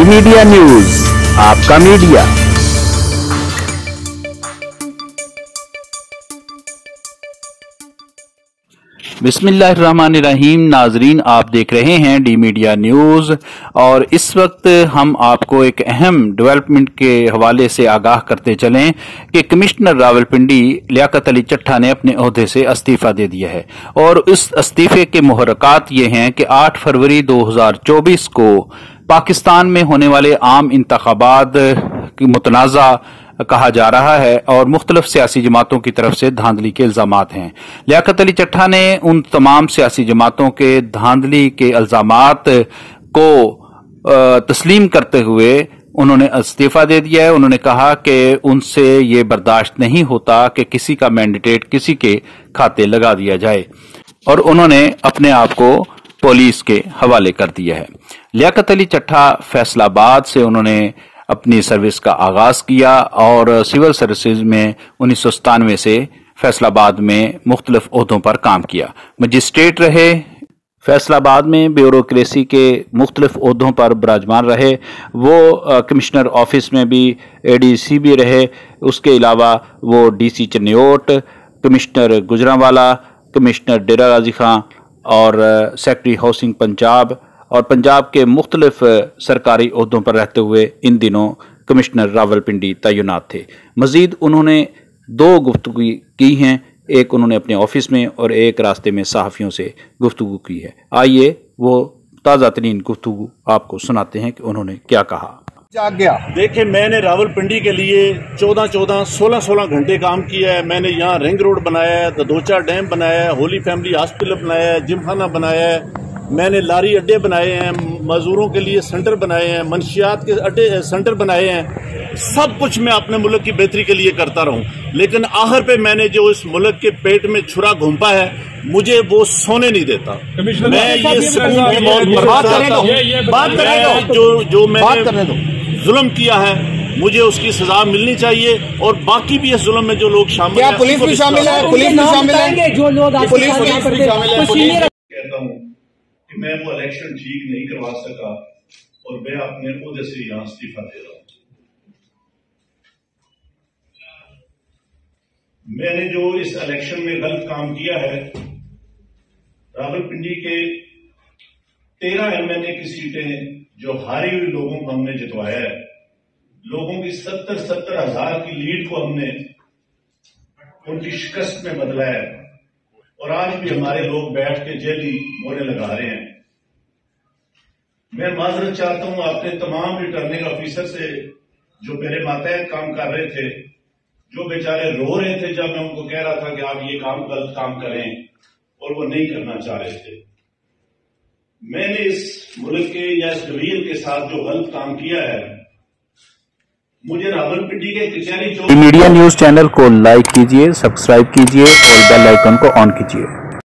D media news, आपका media. बिस्मिल्लाहिर्रहमानिर्रहीम। नाजरीन, आप देख रहे हैं डी मीडिया न्यूज और इस वक्त हम आपको एक अहम डेवलपमेंट के हवाले से आगाह करते चलें कि कमिश्नर रावलपिंडी लियाकत अली चट्ठा ने अपने ओहदे से इस्तीफा दे दिया है और इस इस्तीफे के मुहर्रकात ये हैं कि 8 फरवरी 2024 को पाकिस्तान में होने वाले आम इंतखाबात की मुतनाज़ा कहा जा रहा है और मुख्तलिफ सियासी जमातों की तरफ से धांधली के इल्जामात हैं। लियाकत अली चट्ठा ने उन तमाम सियासी जमातों के धांधली के इल्जामात को तस्लीम करते हुए उन्होंने इस्तीफा दे दिया है। उन्होंने कहा कि उनसे ये बर्दाश्त नहीं होता कि किसी का मैंडेट किसी के खाते लगा दिया जाए और उन्होंने अपने आप को पुलिस के हवाले कर दिया है। लियाकत अली चट्ठा फैसलाबाद से उन्होंने अपनी सर्विस का आगाज किया और सिविल सर्विसेज में 1997 से फैसलाबाद में मुख्तलिफ ओहदों पर काम किया। मजिस्ट्रेट रहे, फैसलाबाद में ब्यूरोक्रेसी के मुख्तलिफ ओहदों पर विराजमान रहे। वो कमिश्नर ऑफिस में भी एडीसी भी रहे। उसके अलावा वो DC Chiniot, commissioner Gujranwala, commissioner Dera Ghazi Khan और सेक्रेटरी हाउसिंग पंजाब और पंजाब के मुख्तलिफ सरकारी ओहदों पर रहते हुए इन दिनों कमिश्नर रावलपिंडी तैनात थे। मजीद उन्होंने 2 गुफ्तगू की हैं, एक उन्होंने अपने ऑफिस में और एक रास्ते में सहाफ़ियों से गुफ्तगू की है। आइए वो ताज़ा तरीन गुफ्तगू आपको सुनाते हैं कि उन्होंने क्या कहा। जाग गया। देखिए, मैंने रावलपिंडी के लिए 14-14, 16-16 घंटे काम किया है। मैंने यहाँ रिंग रोड बनाया है, ददोचा डैम बनाया है, होली फैमिली हॉस्पिटल बनाया है, जिमखाना बनाया है, मैंने लारी अड्डे बनाए हैं, मजदूरों के लिए सेंटर बनाए हैं, मंशियात के अड्डे सेंटर बनाए हैं। सब कुछ मैं अपने मुल्क की बेहतरी के लिए करता रहूं, लेकिन आखिर पे मैंने जो इस मुल्क के पेट में छुरा घुंपा है, मुझे वो सोने नहीं देता। मैं ये सुकून की मौत बात करेगा जो मैंने जुल्म किया है, मुझे उसकी सजा मिलनी चाहिए और बाकी भी इस जुल्म में जो लोग शामिल हैं, पुलिस भी शामिल है, पुलिस भी शामिल है, जो लोग पुलिस भी शामिल है। कहता हूँ कि मैं वो इलेक्शन ठीक नहीं करवा सका और मैं अपने ओहदे से यहां इस्तीफा दे रहा हूं। मैंने जो इस इलेक्शन में गलत काम किया है, रावलपिंडी के 13 एमएनए की सीटें जो हारी हुई लोगों को हमने जितवाया है, लोगों की 70-70 हजार की लीड को हमने उनकी शिकस्त में बदला है और आज भी हमारे लोग बैठ के जेली मोहरे लगा रहे हैं। मैं माजरत चाहता हूं अपने तमाम रिटर्निंग ऑफिसर से जो मेरे मातहत काम कर रहे थे, जो बेचारे रो रहे थे जब मैं उनको कह रहा था कि आप ये काम गलत काम करें और वो नहीं करना चाह रहे थे। मैंने इस मुल्क के या इस डिवीजन के साथ जो गलत काम किया है, मुझे रावलपिंडी के कचहरी मीडिया न्यूज चैनल को लाइक कीजिए, सब्सक्राइब कीजिए और बेल आइकन को ऑन कीजिए।